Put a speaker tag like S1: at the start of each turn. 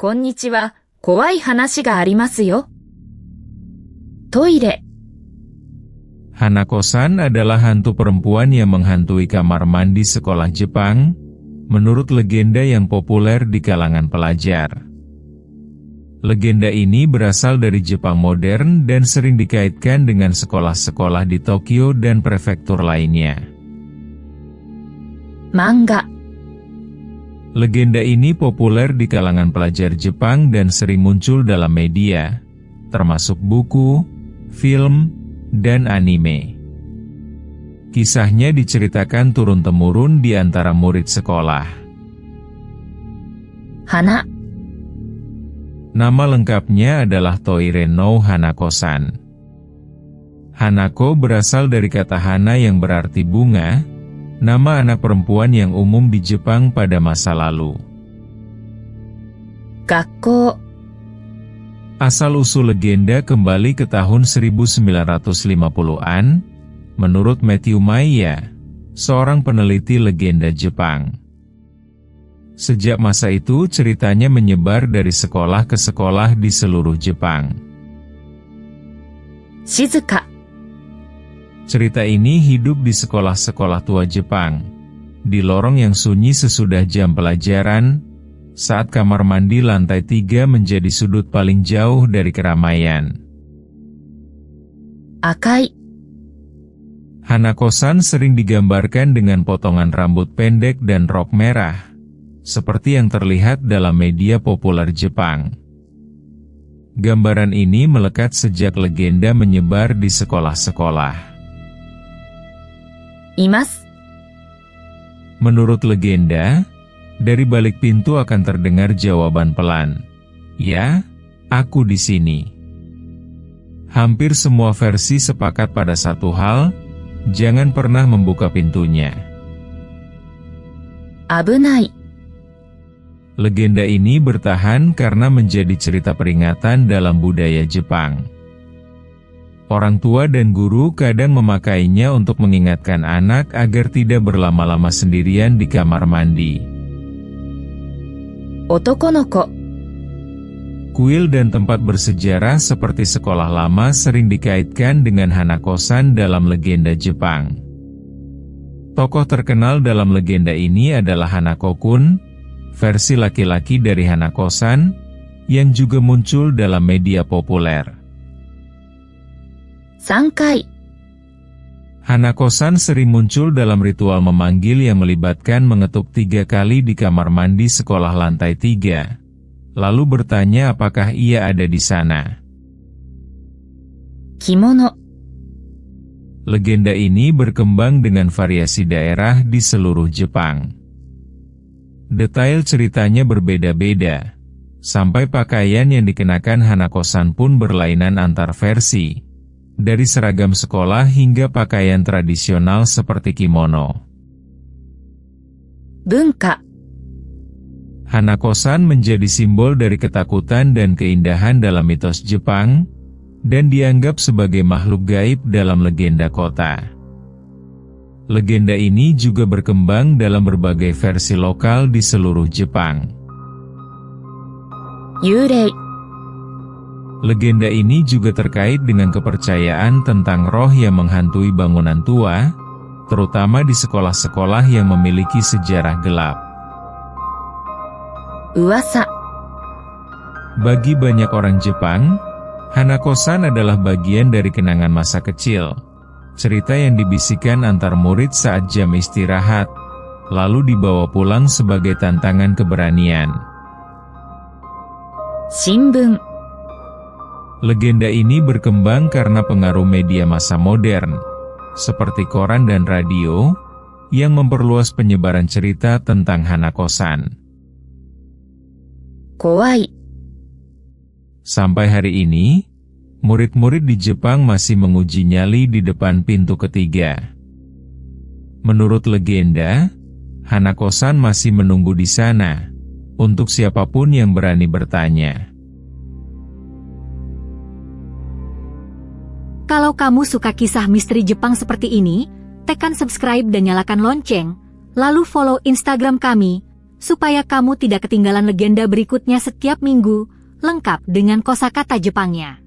S1: こんにちは、怖い話がありますよ。トイレ。
S2: Hanako-san adalah hantu perempuan yang menghantui kamar mandi sekolah Jepang, menurut legenda yang populer di kalangan pelajar. Legenda ini berasal dari Jepang modern dan sering dikaitkan dengan sekolah-sekolah di Tokyo dan prefektur lainnya.
S1: Manga.
S2: Legenda ini populer di kalangan pelajar Jepang dan sering muncul dalam media, termasuk buku, film, dan anime. Kisahnya diceritakan turun-temurun di antara murid sekolah.
S1: Hana.
S2: Nama lengkapnya adalah Toire no Hanako-san. Hanako berasal dari kata hana yang berarti bunga, nama anak perempuan yang umum di Jepang pada masa lalu.
S1: Gakko.
S2: Asal-usul legenda kembali ke tahun 1950-an, menurut Matthew Maya, seorang peneliti legenda Jepang. Sejak masa itu ceritanya menyebar dari sekolah ke sekolah di seluruh Jepang.
S1: Shizuka.
S2: Cerita ini hidup di sekolah-sekolah tua Jepang, di lorong yang sunyi sesudah jam pelajaran, saat kamar mandi lantai 3 menjadi sudut paling jauh dari keramaian.
S1: Akai.
S2: Hanako-san sering digambarkan dengan potongan rambut pendek dan rok merah, seperti yang terlihat dalam media populer Jepang. Gambaran ini melekat sejak legenda menyebar di sekolah-sekolah.
S1: Imas.
S2: Menurut legenda, dari balik pintu akan terdengar jawaban pelan. Ya, aku di sini. Hampir semua versi sepakat pada satu hal, jangan pernah membuka pintunya.
S1: Abunai.
S2: Legenda ini bertahan karena menjadi cerita peringatan dalam budaya Jepang. Orang tua dan guru kadang memakainya untuk mengingatkan anak agar tidak berlama-lama sendirian di kamar mandi.
S1: Otokonoko.
S2: Kuil dan tempat bersejarah seperti sekolah lama sering dikaitkan dengan Hanako-san dalam legenda Jepang. Tokoh terkenal dalam legenda ini adalah Hanako-kun, versi laki-laki dari Hanako-san, yang juga muncul dalam media populer.
S1: 3回.
S2: Hanako-san sering muncul dalam ritual memanggil yang melibatkan mengetuk 3 kali di kamar mandi sekolah lantai 3, lalu bertanya apakah ia ada di sana.
S1: Kimono.
S2: Legenda ini berkembang dengan variasi daerah di seluruh Jepang. Detail ceritanya berbeda-beda, sampai pakaian yang dikenakan Hanako-san pun berlainan antar versi. Dari seragam sekolah hingga pakaian tradisional seperti kimono.
S1: Bunka.
S2: Hanako-san menjadi simbol dari ketakutan dan keindahan dalam mitos Jepang, dan dianggap sebagai makhluk gaib dalam legenda kota. Legenda ini juga berkembang dalam berbagai versi lokal di seluruh Jepang.
S1: Yurei.
S2: Legenda ini juga terkait dengan kepercayaan tentang roh yang menghantui bangunan tua, terutama di sekolah-sekolah yang memiliki sejarah gelap.
S1: Uwasa.
S2: Bagi banyak orang Jepang, Hanako-san adalah bagian dari kenangan masa kecil, cerita yang dibisikkan antar murid saat jam istirahat, lalu dibawa pulang sebagai tantangan keberanian.
S1: Shinbun.
S2: Legenda ini berkembang karena pengaruh media masa modern, seperti koran dan radio, yang memperluas penyebaran cerita tentang Hanako-san.
S1: Kowai.
S2: Sampai hari ini, murid-murid di Jepang masih menguji nyali di depan pintu ketiga. Menurut legenda, Hanako-san masih menunggu di sana, untuk siapapun yang berani bertanya.
S3: Kalau kamu suka kisah misteri Jepang seperti ini, tekan subscribe dan nyalakan lonceng, lalu follow Instagram kami, supaya kamu tidak ketinggalan legenda berikutnya setiap minggu, lengkap dengan kosakata Jepangnya.